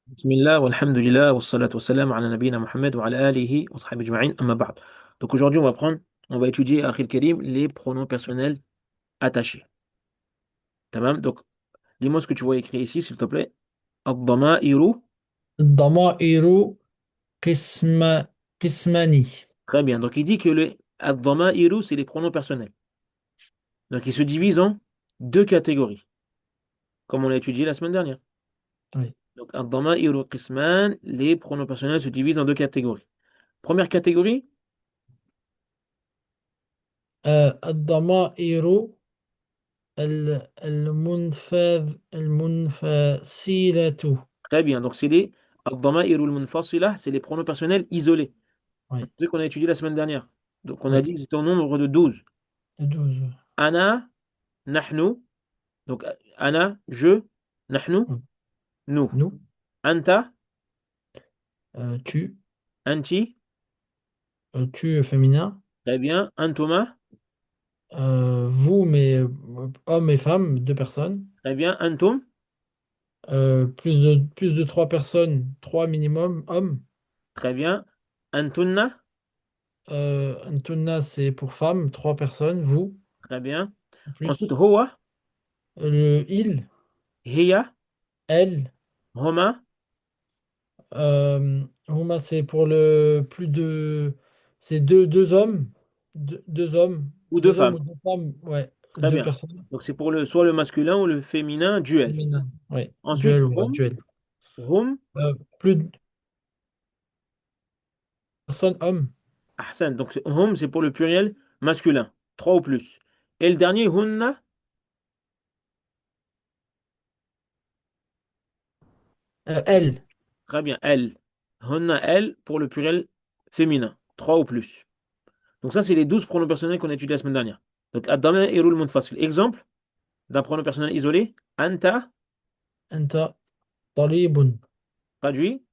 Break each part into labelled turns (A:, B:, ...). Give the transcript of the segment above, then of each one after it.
A: Bismillah, walhamdulillah, wassalatu wassalam ala nabina Muhammad wa ala alihi wa sahbihi ajma'in, amma ba'd. Donc aujourd'hui, on va étudier, Akhil Karim, les pronoms personnels attachés. Tamam. Donc, dis-moi ce que tu vois écrit ici, s'il te plaît. Ad-dama'iru.
B: الضمائر قسم قسمان.
A: Très bien. Donc, il dit que le ad-dama'iru, c'est les pronoms personnels. Donc, ils se divisent en deux catégories, comme on l'a étudié la semaine dernière.
B: Oui.
A: Donc, ad-dama'iru qisman, les pronoms personnels se divisent en deux catégories. Première catégorie,
B: الضمائر المنفصلة.
A: très bien. Donc, c'est les ad-dama'iru al-munfasila, c'est les pronoms personnels isolés.
B: Oui,
A: Ceux qu'on a étudié la semaine dernière. Donc, on a
B: oui,
A: dit que c'était au nombre de 12.
B: 12.
A: Ana, nahnu. Donc, ana, je. Nahnu,
B: Oui.
A: nous.
B: Nous,
A: Anta,
B: tu,
A: anti.
B: tu féminin.
A: Très bien. Antuma.
B: Vous, mais hommes et femmes, deux personnes.
A: Très bien. Antum.
B: Plus de trois personnes, trois minimum, hommes.
A: Très bien. Antunna.
B: Antonna, c'est pour femmes, trois personnes, vous,
A: Très bien. Ensuite,
B: plus.
A: huwa,
B: Il,
A: hiya,
B: elle.
A: homa
B: Huma, c'est pour le plus de. C'est deux hommes. Deux hommes.
A: ou deux
B: Deux hommes
A: femmes.
B: ou deux femmes. Ouais.
A: Très
B: Deux
A: bien.
B: personnes.
A: Donc, c'est pour soit le masculin ou le féminin, duel.
B: Féminin. Ouais.
A: Ensuite,
B: Duel ou
A: hum,
B: duel.
A: hum,
B: Plus de personnes, hommes.
A: ahsan. Donc, hum, c'est pour le pluriel masculin. Trois ou plus. Et le dernier, hunna.
B: Elle.
A: Très bien. Elle. Hunna, elle, pour le pluriel féminin. Trois ou plus. Donc ça, c'est les 12 pronoms personnels qu'on a étudiés la semaine dernière. Donc, ad-dama irul munfasil. Exemple d'un pronom personnel isolé. Anta,
B: Anta. Talibun.
A: traduit,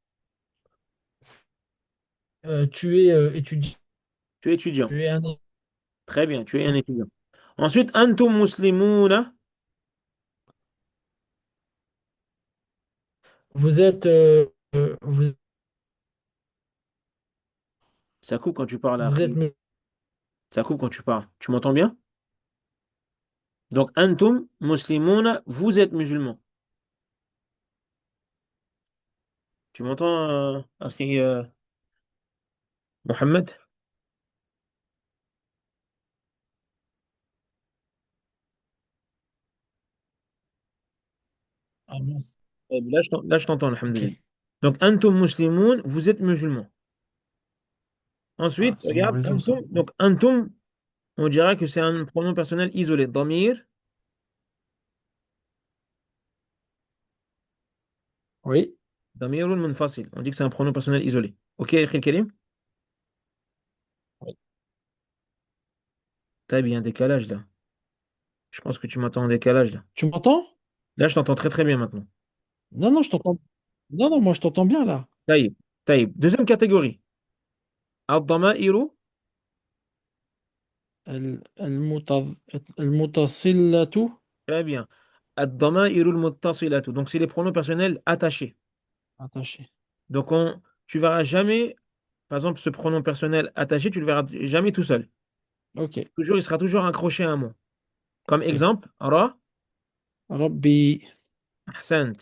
B: Tu es étudiant.
A: tu es étudiant.
B: Tu es un.
A: Très bien, tu es un étudiant. Ensuite, antum muslimuna.
B: Vous êtes. Vous,
A: Ça coupe quand tu parles
B: vous êtes.
A: après. Ça coupe quand tu parles. Tu m'entends bien? Donc, antum muslimuna, vous êtes musulman. Tu m'entends, akhi, Mohammed?
B: Ah mince.
A: Là, je t'entends, alhamdulillah.
B: Ok.
A: Donc, antum muslimoun, vous êtes musulman.
B: Ah,
A: Ensuite,
B: c'est mon
A: regarde,
B: réseau, ça.
A: antum. Donc, antum, on dira que c'est un pronom personnel isolé. Damir,
B: Oui.
A: damirun munfasil. On dit que c'est un pronom personnel isolé. Ok, Akhil Karim?
B: Oui.
A: T'as bien un décalage là. Je pense que tu m'entends en décalage là.
B: Tu m'entends?
A: Là, je t'entends très très bien maintenant.
B: Non, non, je t'entends. Non, non, moi, je t'entends bien, là.
A: Taïb. Taïb. Deuxième catégorie. Ad-dama'iru.
B: المت- المتصلة.
A: Très bien. Ad-dama'iru al-muttasilatu. Donc, c'est les pronoms personnels attachés.
B: Attaché.
A: Donc, tu verras jamais, par exemple, ce pronom personnel attaché, tu le verras jamais tout seul.
B: Ok,
A: Toujours, il sera toujours accroché à un mot. Comme
B: ok.
A: exemple, ra,
B: ربي.
A: ahsant.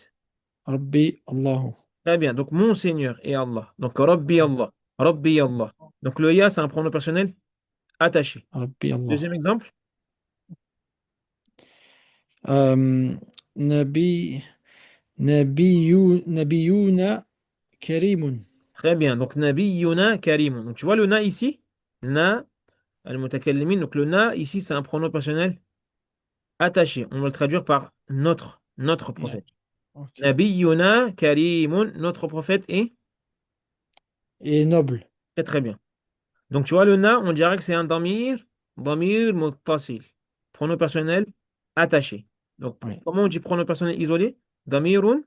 B: ربي الله.
A: Très bien. Donc, mon Seigneur et Allah. Donc, Rabbi Allah. Rabbi Allah. Donc, le ya, c'est un pronom personnel attaché.
B: ربي الله.
A: Deuxième exemple.
B: أم... نبي نبينا كريم.
A: Très bien. Donc, Nabiyyuna Karimun. Donc, tu vois le na ici? Na, al-mutakallimin. Donc, le na ici, c'est un pronom personnel attaché. On va le traduire par notre
B: Ouais,
A: prophète.
B: ok.
A: Nabiyyuna Karimun. Notre prophète est
B: Et noble.
A: très très bien. Donc, tu vois le na, on dirait que c'est un damir muttasil. Pronom personnel attaché. Donc,
B: Ouais.
A: comment on dit pronom personnel isolé? Damirun.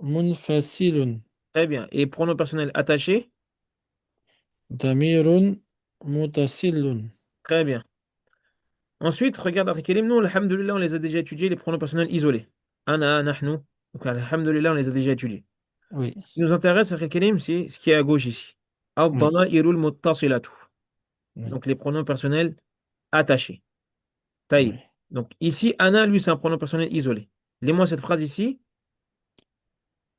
B: منفصل.
A: Très bien. Et pronom personnel attaché?
B: ضمير متصل.
A: Très bien. Ensuite, regarde après Kélim, nous, alhamdoulilah, on les a déjà étudiés, les pronoms personnels isolés. Ana, nahnu. Donc, alhamdoulilah, on les a déjà étudiés.
B: Oui,
A: Ce qui nous intéresse, Akhi Karim, c'est ce qui est à gauche ici.
B: oui,
A: Ad-damairul muttasilatu.
B: oui,
A: Donc, les pronoms personnels attachés.
B: oui.
A: Taïb. Donc, ici, ana, lui, c'est un pronom personnel isolé. Lis-moi cette phrase ici.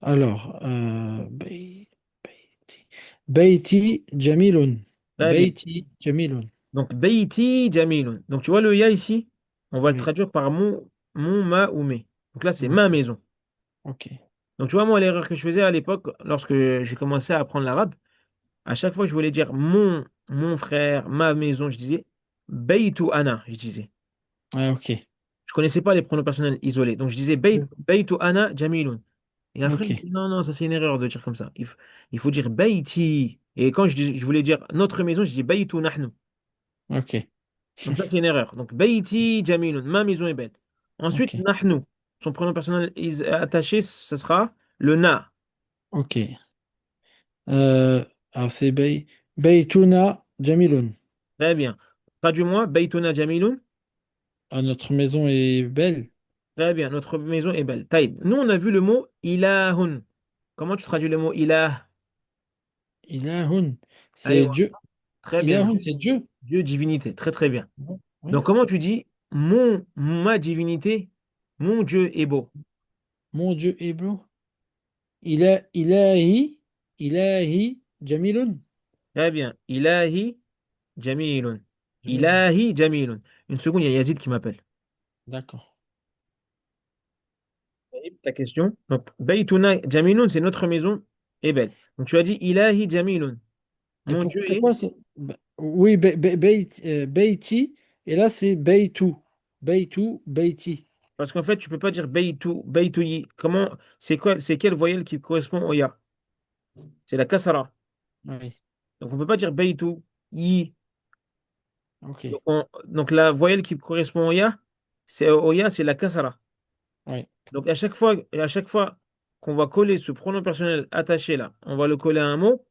B: Alors, Beiti. Beiti Jamilun.
A: Très bien.
B: Beiti Jamilun.
A: Donc, beiti jamilun. Donc, tu vois le ya ici? On va le
B: Oui,
A: traduire par mon, ma ou mes. Donc là, c'est
B: oui,
A: ma maison.
B: ok,
A: Donc, tu vois, moi, l'erreur que je faisais à l'époque, lorsque j'ai commencé à apprendre l'arabe, à chaque fois que je voulais dire mon frère, ma maison, je disais beitu ana, je disais.
B: ah, ok,
A: Je connaissais pas les pronoms personnels isolés. Donc, je disais beitu ana jamilun. Et un frère me
B: ok,
A: dit non, non, ça c'est une erreur de dire comme ça. Il faut dire beiti. Et quand je voulais dire notre maison, je dis beitu nahnu.
B: ok,
A: Donc, ça c'est une erreur. Donc, beiti jamilun, ma maison est belle. Ensuite,
B: ok,
A: nahnu, son pronom personnel attaché, ce sera le na.
B: ok. Alors c'est Beituna Jamilun.
A: Très bien. Traduis-moi, beituna jamilun.
B: Ah, notre maison est belle.
A: Très bien, notre maison est belle. Taïb. Nous, on a vu le mot ilahun. Comment tu traduis le mot ilah?
B: Ilahun, c'est
A: Aïwa.
B: Dieu.
A: Très bien.
B: Ilahun,
A: Dieu,
B: c'est Dieu.
A: Dieu, divinité. Très, très bien.
B: Oui.
A: Donc, comment tu dis ma divinité, mon Dieu est beau?
B: Mon Dieu est beau. Ilahi Jamilun.
A: Très bien. Ilahi jamilun.
B: Jamilun.
A: Ilahi jamilun. Une seconde, il y a Yazid qui m'appelle.
B: D'accord.
A: Taïb, ta question. Donc, Baytuna jamilun, c'est notre maison est belle. Donc, tu as dit Ilahi jamilun.
B: Et
A: Mon Dieu est.
B: pourquoi c'est. Oui, Beiti, et là c'est Beitu. Beitu, Beiti.
A: Parce qu'en fait, tu peux pas dire Baytu, Baytuyi. Comment, c'est quoi, c'est quelle voyelle qui correspond au ya? C'est la kasara.
B: Oui,
A: Donc, on peut pas dire Baytu, yi.
B: ok.
A: Donc, la voyelle qui correspond au ya, c'est la kasara.
B: Oui,
A: Donc, à chaque fois qu'on va coller ce pronom personnel attaché là, on va le coller à un mot,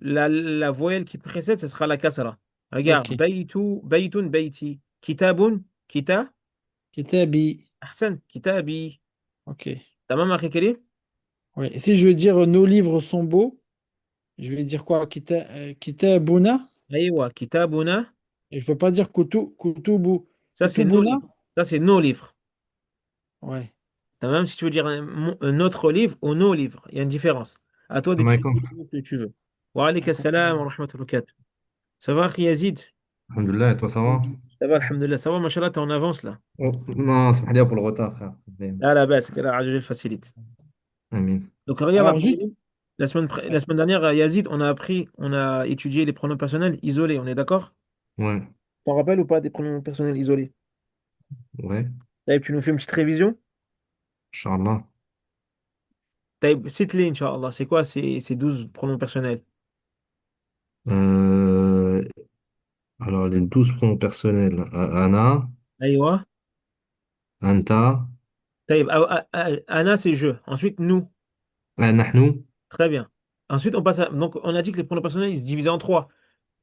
A: la voyelle qui précède, ce sera la kasara. Regarde,
B: ok.
A: Baytu, Baytun, Bayti. Kitabun, kita,
B: Kitabi.
A: ahsan, kitabi.
B: Ok.
A: Tamam, akhi Karim?
B: Oui. Et si je veux dire nos livres sont beaux, je vais dire quoi? Kitabuna?
A: Aïwa, kitabuna.
B: Et je peux pas dire Kutubu.
A: Ça, c'est nos
B: Kutubuna?
A: livres. Ça, c'est nos livres.
B: Ouais.
A: Même si tu veux dire notre livre ou nos livres, il y a une différence. À toi
C: السلام
A: d'utiliser
C: عليكم.
A: le mot que tu veux. Wa alayka salam wa rahmatullahi wa barakatuh. Ça va, akhi Yazid?
C: الحمد لله, et toi ça va?
A: Ça va, alhamdulillah. Ça va, machallah, t'es en avance là.
C: Oh, non, c'est pas pour le retard, frère.
A: Ah, la base, qu'Allah Azza wa Jal facilite.
C: Amin.
A: Donc, regarde,
B: Alors juste,
A: la semaine dernière, à Yazid, on a étudié les pronoms personnels isolés, on est d'accord?
C: Ouais,
A: T'en rappelles ou pas des pronoms personnels isolés?
C: ouais,
A: Taïb, tu nous fais une petite révision?
C: Inch'Allah.
A: Taïb, cite-les, Inch'Allah. C'est quoi ces 12 pronoms personnels?
C: Euh, alors, les 12 pronoms personnels. Ana,
A: Aïwa.
C: Anta,
A: Taïb, Anna, c'est je. Ensuite, nous.
C: Nahnu,
A: Très bien. Ensuite, on passe à... Donc, on a dit que les pronoms personnels, ils se divisaient en trois.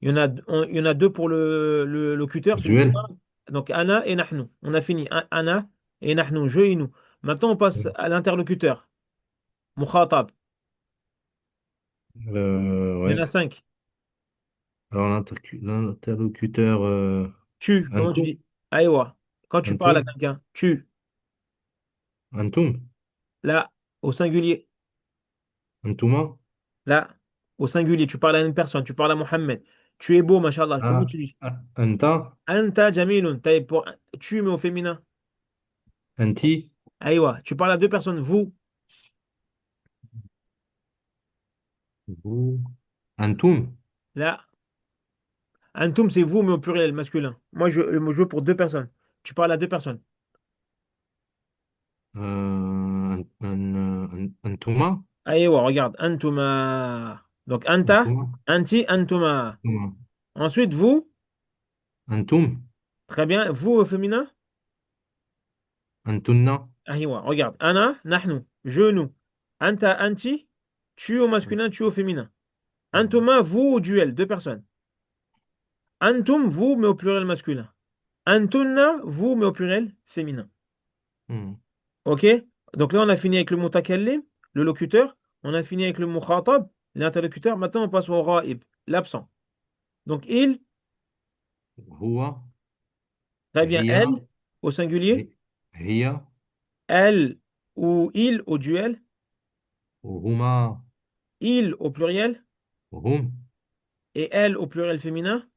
A: Il y en a deux pour le locuteur, celui qui
C: duel.
A: parle. Donc, Anna et Nahnu. On a fini. Anna et Nahnu, je et nous. Maintenant, on passe à l'interlocuteur. Mukhatab. Il y en
C: Ouais.
A: a cinq.
C: Alors, l'interlocuteur,
A: Tu, comment tu
C: Antum,
A: dis? Aïwa. Quand tu parles à
C: Antum,
A: quelqu'un, tu.
C: Antum,
A: Là, au singulier.
C: Antuma,
A: Là, au singulier. Tu parles à une personne. Tu parles à Mohammed. Tu es beau, mashallah. Comment tu dis?
C: Anta,
A: Anta jamilun. Taïb pour tu, mais au féminin.
C: Anti,
A: Aïwa. Tu parles à deux personnes. Vous.
C: vous, Antum,
A: Là. Antum, c'est vous, mais au pluriel, masculin. Moi, je veux pour deux personnes. Tu parles à deux personnes.
C: Antuma,
A: Aïwa, regarde. Antuma. Donc, anta,
C: Antuma,
A: anti, antuma.
C: Antuma,
A: Ensuite, vous.
C: Antum,
A: Très bien. Vous au féminin.
C: Antunna.
A: Aïwa, regarde. Ana, nahnu. Je, nous. Anta, anti. Tu au masculin, tu au féminin. Antuma, vous au duel, deux personnes. Antum, vous, mais au pluriel masculin. Antunna, vous, mais au pluriel féminin.
C: Hmm.
A: OK? Donc là, on a fini avec le mutakallim, le locuteur. On a fini avec le mukhatab, l'interlocuteur. Maintenant, on passe au ra'ib, l'absent. Donc il,
C: هو.
A: très bien,
C: هي.
A: elle au singulier,
C: هي.
A: elle ou il au duel,
C: وهما.
A: il au pluriel
C: وهم.
A: et elle au pluriel féminin.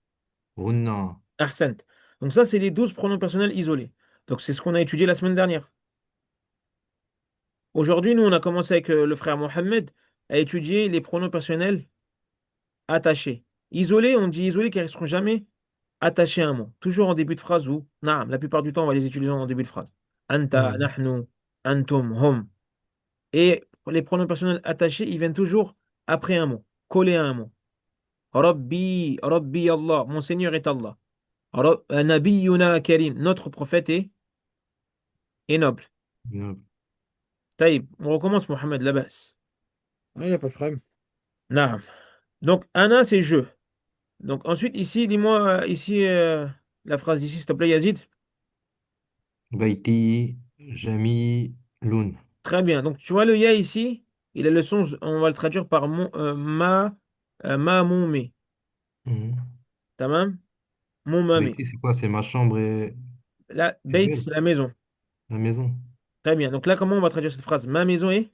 C: هن.
A: Ahsant. Donc ça, c'est les 12 pronoms personnels isolés. Donc c'est ce qu'on a étudié la semaine dernière. Aujourd'hui, nous, on a commencé avec le frère Mohammed à étudier les pronoms personnels attachés. Isolés, on dit isolés car ils ne seront jamais attachés à un mot. Toujours en début de phrase ou naam. La plupart du temps, on va les utiliser en début de phrase. Anta,
C: مم.
A: nahnu, antum, hum. Et les pronoms personnels attachés, ils viennent toujours après un mot, collés à un mot. Rabbi, Rabbi Allah, mon Seigneur est Allah. Nabiyyuna Karim, notre prophète est noble.
C: نعم.
A: Taïb, on recommence Mohamed Labas.
B: Il n'y a pas de problème.
A: Naam. Donc, Ana, c'est je. Donc, ensuite, ici, dis-moi, ici, la phrase ici, s'il te plaît, Yazid.
C: بيتي جميل.
A: Très bien. Donc, tu vois, le ya ici, il a le son, on va le traduire par ma, moumé.
C: مم.
A: Tamam? Moumamé.
C: بيتي c'est quoi? C'est ma chambre
A: Là,
C: est
A: Beit,
C: belle.
A: c'est la maison.
C: La maison
A: Très bien. Donc là, comment on va traduire cette phrase? Ma maison est?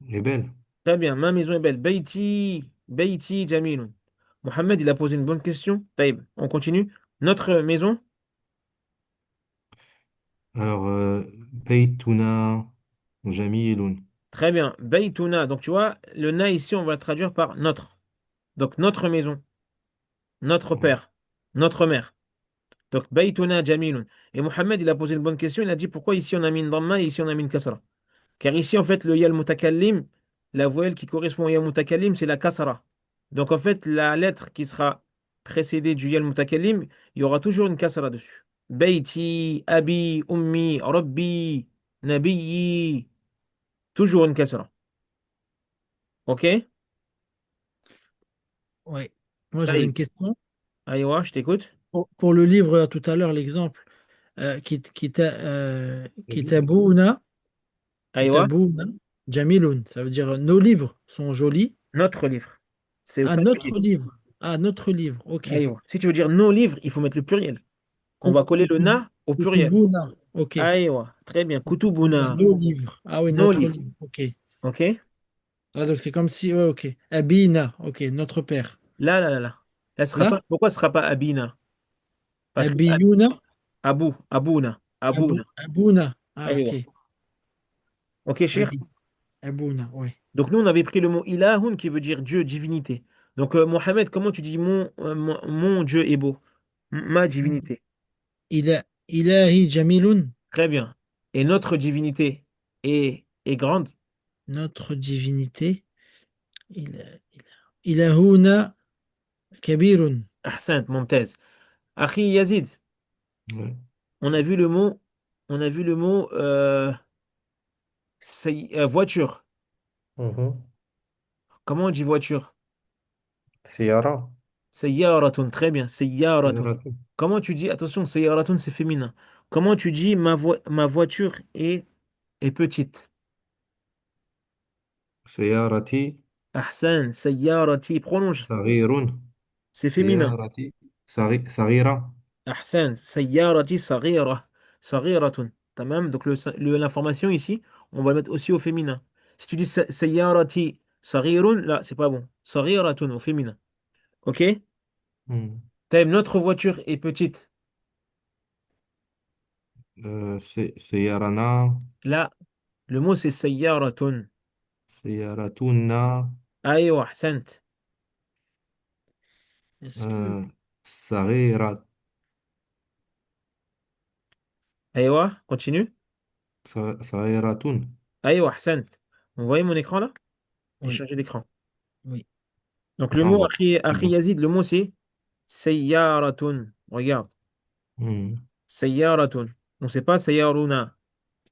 C: est belle.
A: Très bien. Ma maison est belle. Beiti, Jamilun. Mohamed, il a posé une bonne question. Taïb, on continue. Notre maison?
C: Alors, بيتنا جميل.
A: Très bien. Beituna. Donc, tu vois, le na ici, on va le traduire par notre. Donc, notre maison, notre
C: Ouais.
A: père, notre mère. Donc, Beituna Jamilun. Et Mohamed, il a posé une bonne question. Il a dit pourquoi ici on a mis une dhamma et ici on a mis une kasra. Car ici, en fait, le ya mutakallim, la voyelle qui correspond au ya mutakallim, c'est la kasra. Donc, en fait, la lettre qui sera précédée du ya mutakallim, il y aura toujours une kasra dessus. Beiti, Abi, Ummi, Rabbi, Nabiyyi, toujours une kasra. OK?
B: Ouais. Moi, j'avais une
A: Taïb.
B: question.
A: Aïwa, je t'écoute.
B: Pour le livre, là, tout à l'heure, l'exemple, Kitabuna,
A: Aïwa,
B: Kitabuna, Jamilun. Ça veut dire nos livres sont jolis.
A: notre livre. C'est au
B: Ah,
A: singulier.
B: notre livre. Ah, notre livre. OK.
A: Aïwa. Si tu veux dire nos livres, il faut mettre le pluriel. On va coller le
B: Kutub-
A: na au pluriel.
B: Kutubuna. OK.
A: Aïwa. Très bien.
B: Kutubuna,
A: Kutubuna.
B: nos livres. Ah oui,
A: Nos
B: notre
A: livres.
B: livre. OK.
A: OK?
B: Ah, donc c'est comme si. Ouais, OK. Abina. OK, notre père.
A: Là, là, là, là. Là, ce sera pas,
B: Là,
A: pourquoi ce sera pas Abina? Parce que
B: Abiyuna.
A: Abouna. Abouna.
B: Abuna. Ah,
A: Aïwa.
B: OK.
A: OK, cher?
B: Abi. Abuna. Ouais.
A: Donc, nous, on avait pris le mot ilahun qui veut dire Dieu, divinité. Donc, Mohamed, comment tu dis mon Dieu est beau? Ma divinité.
B: Ilahi Jamilun.
A: Très bien. Et notre divinité est grande.
B: Notre divinité. Ilahuna Kabirun.
A: Ahsant, Momtaz. Akhi Yazid,
C: Ouais.
A: on a vu le mot, voiture.
C: Mhm.
A: Comment on dit voiture?
C: سيارة.
A: Sayyaratun, très bien, sayyaratun.
C: سيارة.
A: Comment tu dis, attention, sayyaratun, c'est féminin. Comment tu dis ma voiture est petite?
C: سيارتي
A: Ahsan, sayyarati, prolonge,
C: صغير.
A: c'est féminin.
C: سيارتي صغيرة.
A: Ahsan, sayyarati saghira, saghiratun. Tamam, donc l'information ici, on va le mettre aussi au féminin. Si tu dis sayyarati saghirun, là, c'est pas bon. Saghiratun au féminin. Ok?
C: مم.
A: Notre voiture est petite.
C: سيارنا.
A: Là, le mot c'est sayyaratun.
C: سيارتنا.
A: Aïwa, ahsant.
B: Est-ce que.
C: آه، صغيرة.
A: Aïwa, continue.
C: صغيرة.
A: Aïwa, ahsant. Vous voyez mon écran là? J'ai
B: Oui,
A: changé d'écran.
B: oui.
A: Donc le
C: On
A: mot,
C: voit. C'est
A: akhi
C: bon.
A: Yazid, le mot c'est sayyaratun. Regarde.
C: Hmm.
A: Sayyaratun. Donc c'est pas sayyaruna.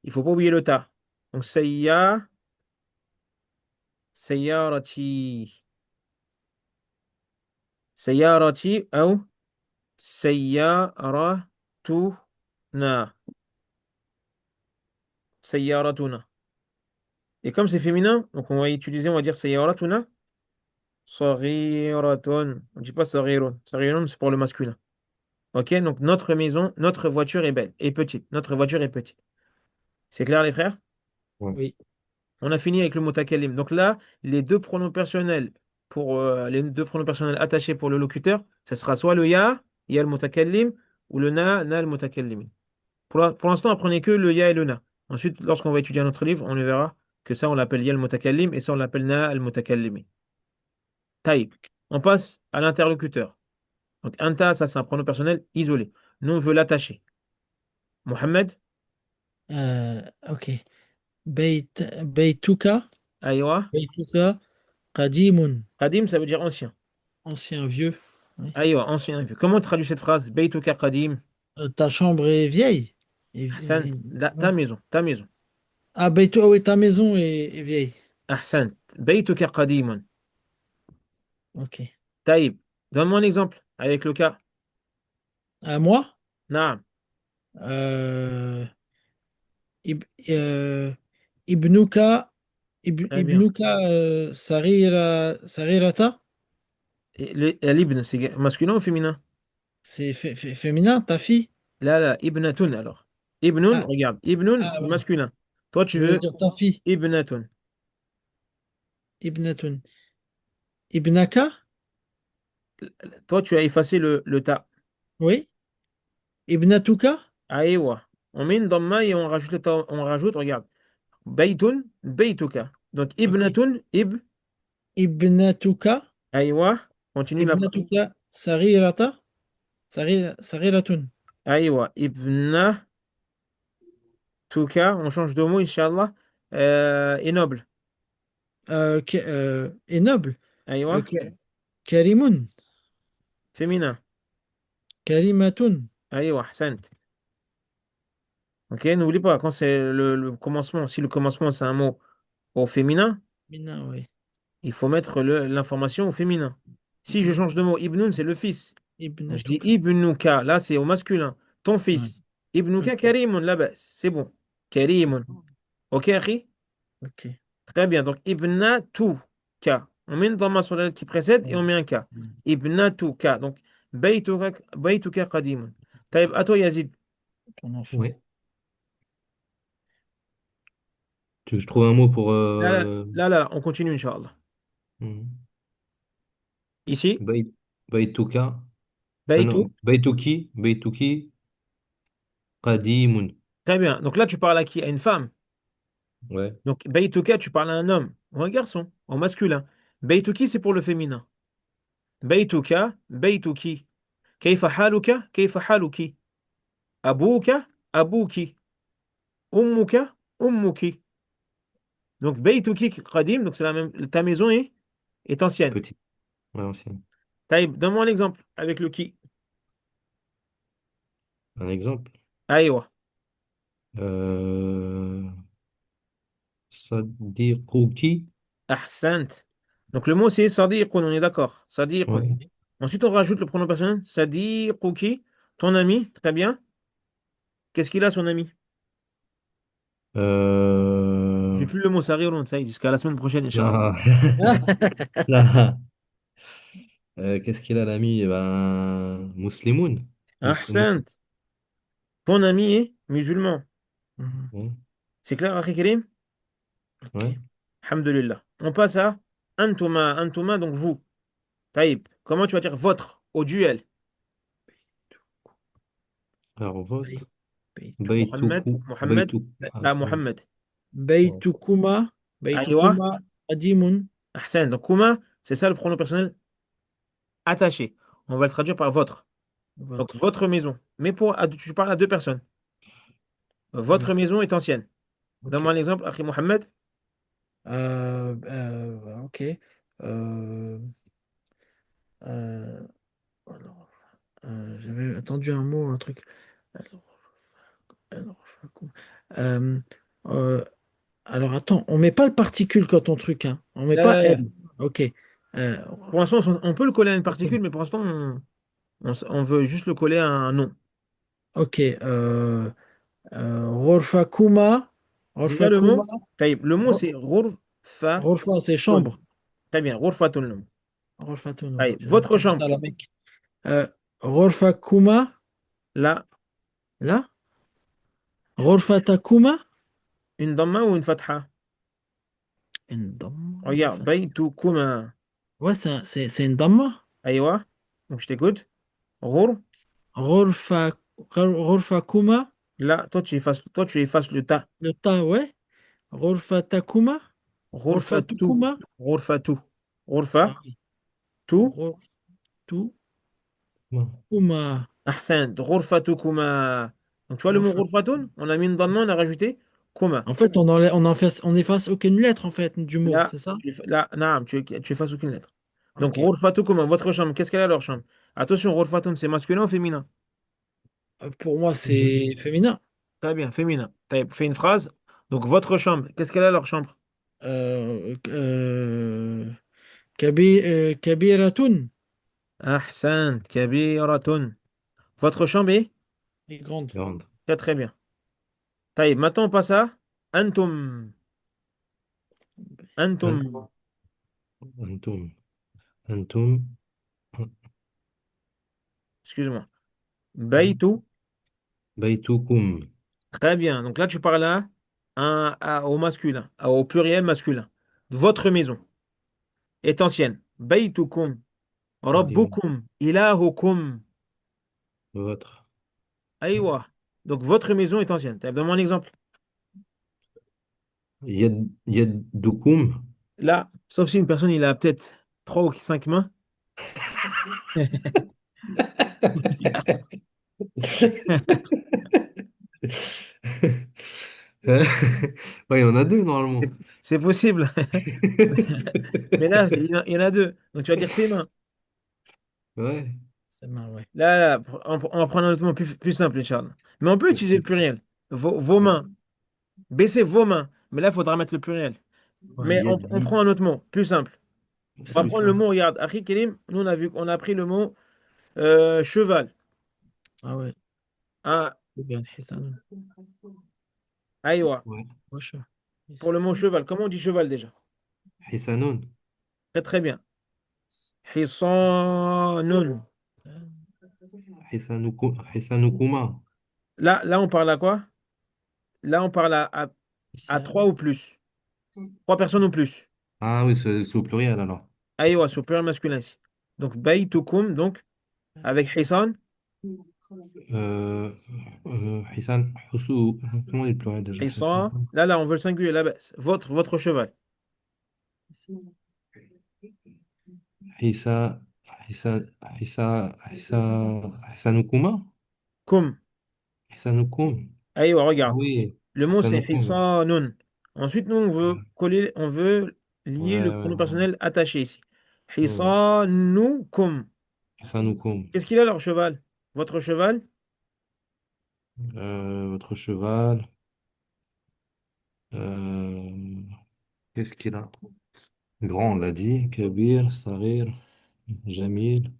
A: Il faut pas oublier le ta. Donc sayyarati. Sayyarati ou sayyaratuna. sayyaratuna. Et comme c'est féminin, donc on va utiliser, on va dire sayyaratuna, saghiratun. On ne dit pas saghirun. Saghirun, c'est pour le masculin. Ok, donc notre maison, notre voiture est belle, est petite. Notre voiture est petite. C'est clair, les frères?
C: Ouais.
B: Oui.
A: On a fini avec le mutakallim. Donc là, les deux pronoms personnels les deux pronoms personnels attachés pour le locuteur, ce sera soit le ya le mutakallim, ou le na le mutakallim. Pour l'instant, apprenez que le ya et le na. Ensuite, lorsqu'on va étudier notre livre, on le verra que ça, on l'appelle ya le mutakallim et ça, on l'appelle na al mutakallim. Taïb. On passe à l'interlocuteur. Donc, anta, ça, c'est un pronom personnel isolé. Nous, on veut l'attacher. Mohamed,
B: Ok. Beituka.
A: aïwa.
B: Beituka. Qadimun.
A: Qadim, ça veut dire ancien.
B: Ancien vieux. Oui.
A: Aïwa, ancien. Comment on traduit cette phrase? Beituka qadim.
B: Ta chambre est vieille.
A: Ahsant. Ta
B: Ouais.
A: maison, ta maison.
B: Ah, ah oui, ta maison est vieille.
A: Ahsant. Beituka qadimun.
B: Ok.
A: Taïb. Donne-moi un exemple avec le cas.
B: À moi?
A: Naam.
B: Euh, Ib- euh, Ibnuka.
A: Très bien.
B: Ibnuka Sarirata.
A: Et l'ibn, c'est masculin ou féminin?
B: C'est féminin, ta fille?
A: Là, là, ibnatun alors. Ibnun,
B: Ah,
A: regarde. Ibnun,
B: ah
A: c'est
B: ouais.
A: masculin. Toi, tu
B: Je veux
A: veux
B: dire ta fille.
A: ibnatun.
B: Ibnatun. Ibnaka?
A: Toi, tu as effacé le ta.
B: Oui. Ibnatuka?
A: Aïwa. On met une damma et on rajoute le ta. On rajoute, regarde. Baytun, baytuka. Donc,
B: Ok.
A: ibnatun,
B: Ibnatuka?
A: aïwa. Continue la phrase.
B: Ibnatuka Sarirata? Sariratun.
A: Aïwa. Ibnatuka, on change de mot, Inch'Allah. Et noble.
B: Et noble.
A: Aïwa.
B: Euh, Ka- Karimun.
A: Féminin.
B: Karimatun.
A: Aïwa, ahsant. Ok, n'oublie pas, quand c'est le commencement, si le commencement c'est un mot au féminin,
B: Mina, oui.
A: il faut mettre l'information au féminin. Si je
B: Mhm.
A: change de mot, Ibnun, c'est le fils. Je dis
B: Ibnatuka.
A: Ibnuka, là c'est au masculin. Ton
B: Ouais.
A: fils. Ibnuka
B: Ok.
A: Karimun, là-bas, c'est bon. Karimun. Ok, Akhi?
B: Ok.
A: Très bien. Donc, Ibnatuka. On met une dhamma sur la lettre qui précède et on met un K. Ibnatuka. Donc, Baytuka Qadimun. Taïb, à toi, Yazid.
B: Ton enfant.
C: Oui. Tu veux que je trouve un mot pour
A: Là, là, là, là, on continue, Inch'Allah.
C: hmm,
A: Ici,
C: Bait- Baituka. Ah non,
A: Baytu.
C: Baituki, Qadimun.
A: Très bien. Donc là, tu parles à qui? À une femme.
C: Ouais.
A: Donc, Baytuka, tu parles à un homme ou un garçon, au masculin. Baytuki, c'est pour le féminin. Baytuka, Baytuki. Kayfa haluka, kayfa haluki. Abuka, abuki. Ummuka, ummuki. Donc, Baytuki qadim, donc c'est la même. Ta maison est ancienne.
C: Petit. Ouais, ancien.
A: Taïb, donne-moi un exemple avec le qui.
C: Un exemple.
A: Aïwa.
C: Euh... Sadiquki.
A: Ahsant. Donc, le mot, c'est sadiqun, on est d'accord. Sadiqun.
C: Ouais.
A: Ensuite, on rajoute le pronom personnel. Sadiquki, ton ami. Très bien. Qu'est-ce qu'il a, son ami? J'ai
C: Euh...
A: plus le mot sarirun, ça y est, jusqu'à la semaine prochaine, Inch'Allah.
C: Là, là. Qu'est-ce qu'il a l'ami? Eh ben, Muslimoun. Muslim.
A: Ahsant. Ton ami est musulman.
B: Mhm.
C: Ouais.
A: C'est clair, Akhi Karim?
C: Ouais.
B: Ok.
A: Alhamdulillah. On passe à Antouma. Antouma, donc vous. Taïb. Comment tu vas dire votre au duel?
C: Alors,
B: Bay-
C: vote.
B: Baytuk-
A: Mohamed.
C: Baituku.
A: Mohamed.
C: Baituk. Ah,
A: Ah,
C: c'est bon.
A: Mohamed.
C: Ouais.
B: Baytukuma.
A: Aïwa.
B: Baytukuma. Qadimun.
A: Ahsan. Donc, Kouma, c'est ça le pronom personnel attaché. On va le traduire par votre. Donc,
B: Votre.
A: votre maison. Mais tu parles à deux personnes. Votre
B: Oui.
A: maison est ancienne.
B: Ok.
A: Donne-moi un exemple, Akhi Mohamed.
B: Ok. Euh, euh, alors, j'avais entendu un mot, un truc. Alors, euh, euh, alors, attends, on met pas le particule quand on truc, hein. On met
A: Là,
B: pas
A: là, là.
B: L. Ok. Euh,
A: Pour l'instant, on peut le coller à une
B: ok.
A: particule, mais pour l'instant, on veut juste le coller à un nom.
B: Ok. Ghorfakuma.
A: Déjà le
B: Kuma.
A: mot, taïb, le mot c'est ghurfa.
B: Ghurfa, c'est chambre.
A: Très bien, ghurfatun le mot.
B: Ghurfatun,
A: Taïb,
B: j'ai
A: votre
B: entendu ça
A: chambre.
B: à la Mecque. Ghurfa Kuma,
A: Là,
B: là. Ghurfata Kuma.
A: une damma ou une fatha?
B: Une damma, une
A: Regarde,
B: fat-
A: baytukuma.
B: Ouais, c'est une damma.
A: Aïwa. Donc je t'écoute. Ghur.
B: Ghurfa, Ghurfa Kuma.
A: Là, toi, tu effaces le ta.
B: Le ta, ouais. Ghurfata Kuma. Ghurfatu
A: Ghurfatu.
B: Kuma.
A: Ghurfatu. Ghurfa.
B: Ah oui.
A: Tu.
B: Ghurtu
C: Non.
B: Kuma.
A: Ahsan. Ghurfatukuma. Donc tu vois le mot
B: Ghurfa-
A: ghurfatun? On a mis une damma, on a rajouté kuma.
B: En fait, on efface aucune lettre en fait du mot,
A: Là,
B: c'est ça?
A: là, naam, tu effaces aucune lettre. Donc
B: Ok.
A: ghurfatukuma, votre chambre, qu'est-ce qu'elle a leur chambre? Attention, ghurfatun, c'est masculin ou féminin?
B: Pour moi, c'est féminin.
A: Très bien, féminin. T'as fait une phrase. Donc votre chambre, qu'est-ce qu'elle a leur chambre?
B: Euh, euh, Kabiratun.
A: Ahsan, kabiratun. Votre chambre est?
B: Elle est grande.
C: Grande.
A: Très très bien. Taïb, maintenant on passe à antum.
C: An-
A: Antum.
C: Antum. Antum.
A: Excuse-moi. Baytu.
C: Baitukum.
A: Très bien. Donc là, tu parles au masculin, au pluriel masculin. Votre maison est ancienne. Baytukum.
C: Qadim.
A: Rabbukum. Ilahukum.
C: Votre.
A: Aïwa. Donc votre maison est ancienne. Donne-moi un exemple.
C: Yaddukum.
A: Là, sauf si une personne, il a peut-être trois ou cinq mains.
C: Ouais, il y en a deux normalement.
A: C'est c'est possible. Mais là, il y en a deux. Donc tu vas dire ses mains.
C: Ouais.
B: C'est marrant, ouais.
A: Là, on va prendre un autre mot plus simple, Inch'Allah. Mais on peut utiliser le pluriel. Vos mains. Baissez vos mains. Mais là, il faudra mettre le pluriel.
B: Ouais.
A: Mais on
C: Yadi.
A: prend un autre mot, plus simple. On
C: C'est
A: va
C: plus
A: prendre le
C: simple.
A: mot, regarde, Akhi Kerim, nous on a pris le mot cheval.
B: Ah ouais.
A: Ah,
B: C'est bien, Hisan.
A: aïwa.
C: Ouais.
B: Wesh.
A: Pour le mot cheval, comment on dit cheval déjà?
C: Hisanun.
A: Très très bien. Hisanun.
C: Hisanukuma.
A: Là, on parle à quoi? Là, on parle à trois ou plus. Trois personnes ou plus.
C: Ah oui, c'est au pluriel alors.
A: Aïwa, sur pluriel masculin ici. Donc, baytukum, donc, avec hisan.
C: Euh, Hisan, comment il pleurait déjà? Hisan.
A: Hisan. Là, on veut le singulier, là-bas. Votre cheval.
C: Hisa, Hisa, Hisanukuma?
A: Kum.
C: Hisanukum.
A: Aïwa,
C: Ah
A: regarde.
C: oui,
A: Le mot, c'est
C: Hisanukum.
A: hisanun. Ensuite, nous, on veut lier le
C: Ouais, ouais,
A: pronom
C: ouais.
A: personnel attaché ici.
C: Ouais.
A: Hisanukum.
C: Hisanukum.
A: Qu'est-ce qu'il a, leur cheval? Votre cheval?
C: Votre cheval. euh, Qu'est-ce qu'il a? Grand, on l'a dit. Kabir, Sarir, Jamil.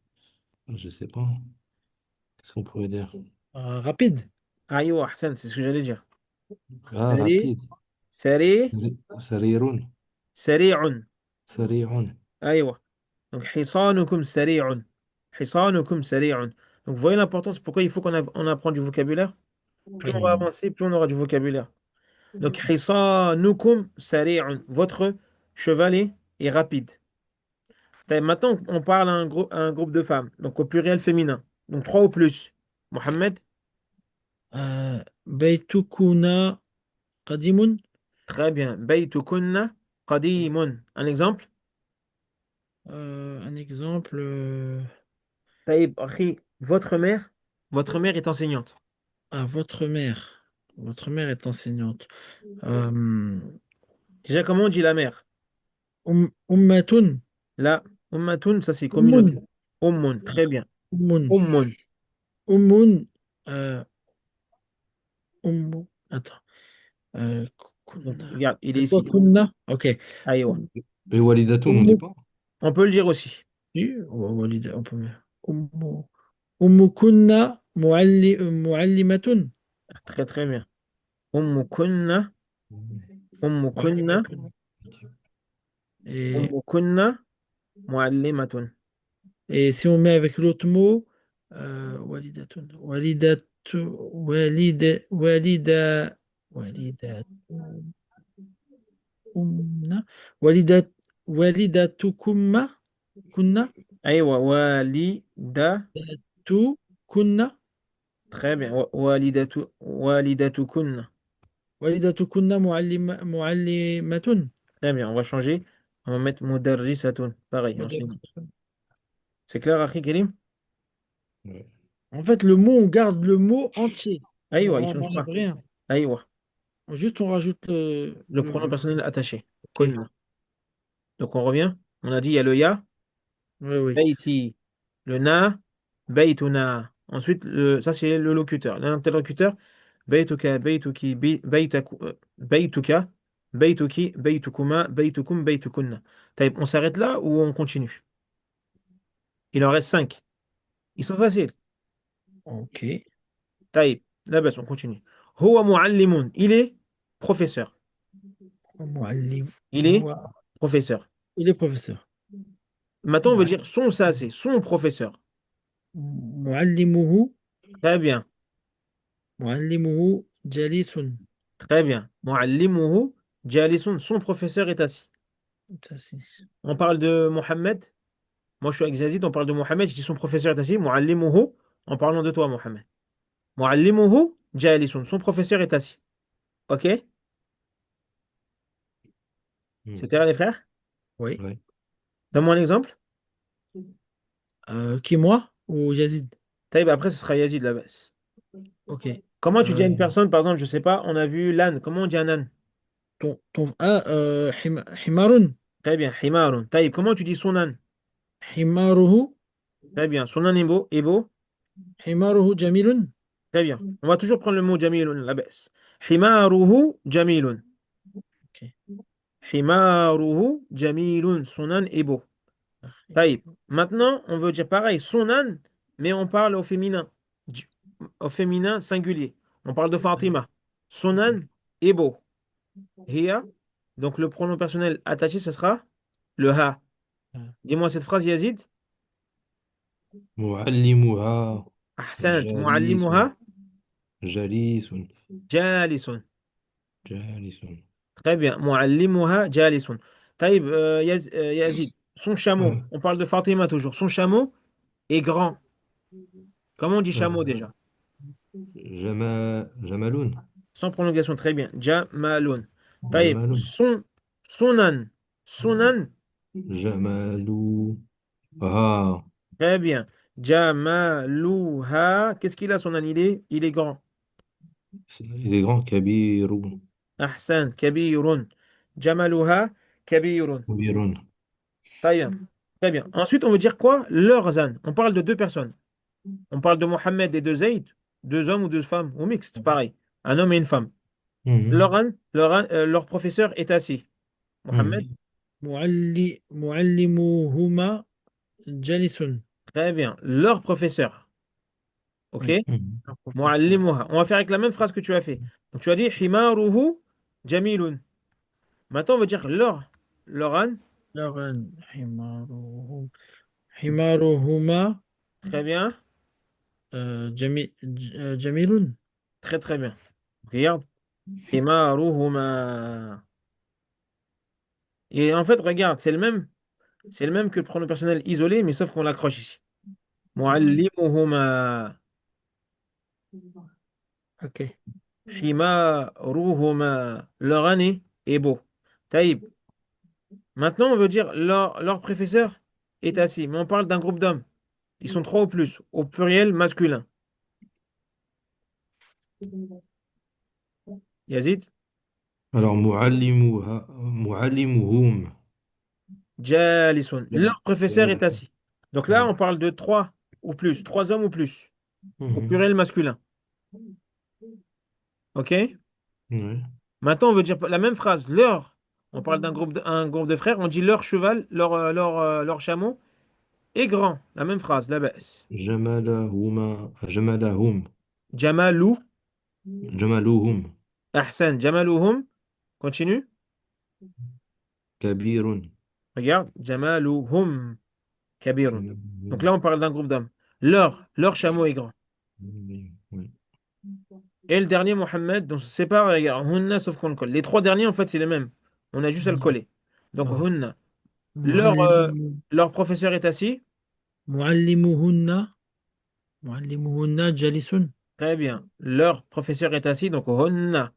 C: Je sais pas. Qu'est-ce qu'on pourrait dire?
B: Rapide.
A: Aïwa, Hassan, c'est ce que j'allais dire.
C: Ah,
A: Sari,
C: rapide.
A: sari,
C: Sarirun.
A: sari'un.
C: Sari'un.
A: Aïwa. Donc, hisanukum sari'un. Hisanukum sari'un. Donc, vous voyez l'importance, pourquoi il faut on apprend du vocabulaire? Plus on va
B: Hmm.
A: avancer, plus on aura du vocabulaire. Donc, hisanukum sari'un. Votre cheval est rapide. Maintenant, on parle à un groupe de femmes, donc au pluriel féminin. Donc, trois ou plus. Mohamed,
B: Baytukuna Qadimun.
A: très bien. Baytukunna qadimun. Un exemple?
B: Un exemple.
A: Taïb, akhi, votre mère est enseignante.
B: À votre mère. Votre mère est enseignante. Euh,
A: Déjà, comment on dit la mère?
B: Ummatun.
A: Là, ummatun, ça c'est communauté.
B: Ummun.
A: Ummun, très bien.
B: Ummun.
A: Ummun.
B: Ummun. euh, Ummu. Attends.
A: Donc,
B: Kunna.
A: regarde, il est
B: C'est quoi
A: ici.
B: kunna? Ok.
A: Aïwa.
C: Et Walidatun, on
B: Ummu.
C: dit pas?
A: On peut le dire aussi.
B: Walid, on peut mettre. Ummu kunna muallimatun.
A: Très, très bien. Ummukunna. Ummukunna,
B: معلمة. Et,
A: ummukunna, muallimatun.
B: et si on met avec l'autre mot, walidatun, walidat, umna, walidat, walidatukumma, kunna,
A: Aywa, walida.
B: tu, kunna,
A: Très bien. Walidatukunna.
B: walidatukunna muallimatun.
A: Très bien. On va changer. On va mettre mudarrisatun. Pareil, enseignant. C'est clair, Akhi Karim?
C: Ouais.
B: En fait, le mot, on garde le mot entier.
A: Aïwa, il
B: On
A: change
B: n'enlève
A: pas.
B: rien.
A: Aïwa.
B: Juste, on rajoute
A: Le pronom personnel attaché.
B: OK.
A: Kunna. Donc on revient. On a dit il y a le ya,
B: Oui, oui.
A: baiti, le na, baituna. Ensuite, ça c'est le locuteur. L'interlocuteur, baituka, baituki, baituka, baituki, baitukuma, baitukum, baitukunna. Taïb, on s'arrête là ou on continue? Il en reste cinq. Ils sont faciles.
B: OK.
A: Taïb, là bas on continue. Huwa muallimun. Il est professeur.
B: Muallim.
A: Il est
B: Huwa-
A: professeur.
B: Il est professeur.
A: Maintenant, on veut
B: Muallim.
A: dire son, ça c'est son professeur.
B: Muallimuhu.
A: Très bien.
B: Muallimuhu jalisun.
A: Très bien. Muallimuhu jalisun, son professeur est assis.
B: Ça, c'est
A: On parle de Mohammed. Moi, je suis avec Yazid, on parle de Mohammed. Je dis son professeur est assis. Muallimuhu, en parlant de toi, Mohammed. Muallimuhu jalisun, son professeur est assis. OK?
C: Hmm.
A: C'est clair, les frères?
B: Oui.
C: Ouais.
A: Donne-moi un exemple.
B: Qui, moi ou Yazid?
A: Taïb, après, ce sera Yazid là-bas.
B: OK.
A: Comment tu dis à
B: Euh,
A: une personne, par exemple, je sais pas, on a vu l'âne. Comment on dit un âne?
B: Himarun.
A: Très bien. Himarun. Taïb, comment tu dis son âne?
B: Himaruhu.
A: Très bien. Son âne est beau. Est beau.
B: Himaruhu jamilun.
A: Très bien. On va toujours prendre le mot jamilun là-bas. Himaruhu jamilun.
B: OK.
A: Himaruhu jamilun. Son âne est beau. Taïb. Maintenant, on veut dire pareil, son âne, mais on parle au féminin. Du- Au féminin singulier. On parle de Fatima. Son âne est beau. Hiya. Donc le pronom personnel attaché, ce sera le ha. Dis-moi cette phrase, Yazid.
C: معلمها
A: Ahsan.
C: جليس
A: Muallimuha
C: جليس
A: jalisun.
C: جالس.
A: Très bien. Muallimuha jalisun. Taïb, Yazid. Son chameau.
C: آه.
A: On parle de Fatima toujours. Son chameau est grand. Comment on dit chameau
C: آه.
A: déjà?
C: جمال
A: Sans prolongation, très bien. Jamalun. Taïb,
C: جمال
A: son âne. Son âne,
C: جمالها.
A: très bien. Jamaluha. Qu'est-ce qu'il a, son âne? Il est grand.
C: il est grand كبير
A: Ahsan, kabirun. Jamaluha, kabirun.
C: كبير.
A: Très bien. Très bien. Ensuite, on veut dire quoi? Leurs ânes. On parle de deux personnes. On parle de Mohammed et de Zayd. Deux hommes ou deux femmes, ou mixte, pareil. Un homme et une femme. Leur
C: Mhm.
A: âne, leur professeur est assis. Mohammed,
C: Mhm.
B: Muallimuhuma jalisun.
A: très bien. Leur professeur. OK?
B: Oui.
C: Mhm.
B: Un professeur.
A: Muallimuha. On va faire avec la même phrase que tu as fait. Donc tu as dit himaruhu jamilun. Maintenant, on va dire leur âne.
B: Lauren, Himaruhuma
A: Très bien.
B: Jamilun.
A: Très très bien. Regarde. Himaruhuma. Et en fait, regarde, c'est le même. C'est le même que le pronom personnel isolé, mais sauf qu'on l'accroche ici. Muallimuhuma.
B: OK.
A: Himaruhuma. Leur âne est beau. Taïb. Maintenant, on veut dire leur professeur est assis. Mais on parle d'un groupe d'hommes. Ils sont trois ou plus, au pluriel masculin. Yazid,
C: Alors, معلمهم.
A: Jalisun. Leur professeur est
C: جالس.
A: assis. Donc là,
C: Ouais.
A: on parle de trois ou plus, trois hommes ou plus, au
C: Mhm.
A: pluriel masculin. OK?
C: Ouais.
A: Maintenant, on veut dire la même phrase. Leur. On parle un groupe de frères. On dit leur cheval, leur chameau est grand. La même phrase, la baisse.
C: جملهم.
A: Jamalou,
C: جملهم.
A: Ahsan, Jamaluhum. Continue.
C: كبير.
A: Regarde. Jamaluhum kabirun. Donc
C: Oui,
A: là, on parle d'un groupe d'hommes. Leur chameau est grand.
C: oui, oui.
A: Et le dernier, Mohammed, donc c'est pas, regarde, hunna, sauf qu'on le colle. Les trois derniers, en fait, c'est les mêmes. On a juste à le coller. Donc,
B: آه.
A: hunna. Leur, euh,
B: معلم
A: leur professeur est assis.
B: معلمهن معلمهن جالس.
A: Très bien. Leur professeur est assis. Donc, hunna.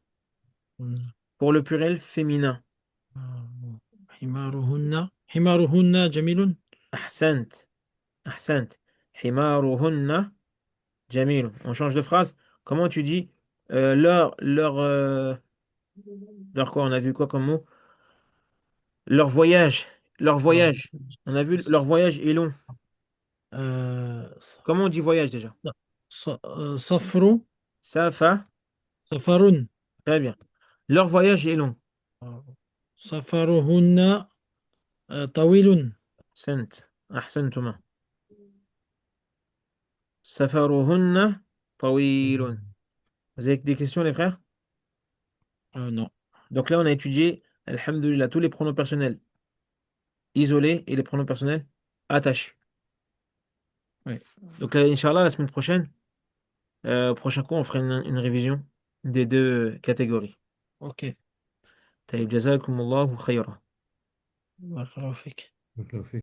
A: Pour le pluriel féminin.
B: آه. حمارهن جميل.
A: Ahsant. Ahsant. Himaruhunna. Jamil. On change de phrase. Comment tu dis leur quoi? On a vu quoi comme mot? Leur voyage. Leur
B: آه.
A: voyage. On a vu leur voyage est long.
B: آه.
A: Comment on dit voyage déjà?
B: صفر.
A: Ça, fa.
B: سفر.
A: Très bien. Leur voyage est long.
B: آه. سفرهن طويل.
A: Ahsant. Ahsantuma. Safaruhunna tawilun. Vous avez des questions, les frères?
B: Non.
A: Donc là, on a étudié, alhamdulillah, tous les pronoms personnels isolés et les pronoms personnels attachés.
B: Oui.
A: Donc là, Inch'Allah, la semaine prochaine, au prochain cours, on fera une révision des deux catégories.
B: Ok.
A: طيب جزاكم الله خيرا.
B: بارك الله فيك.
C: Donc, là,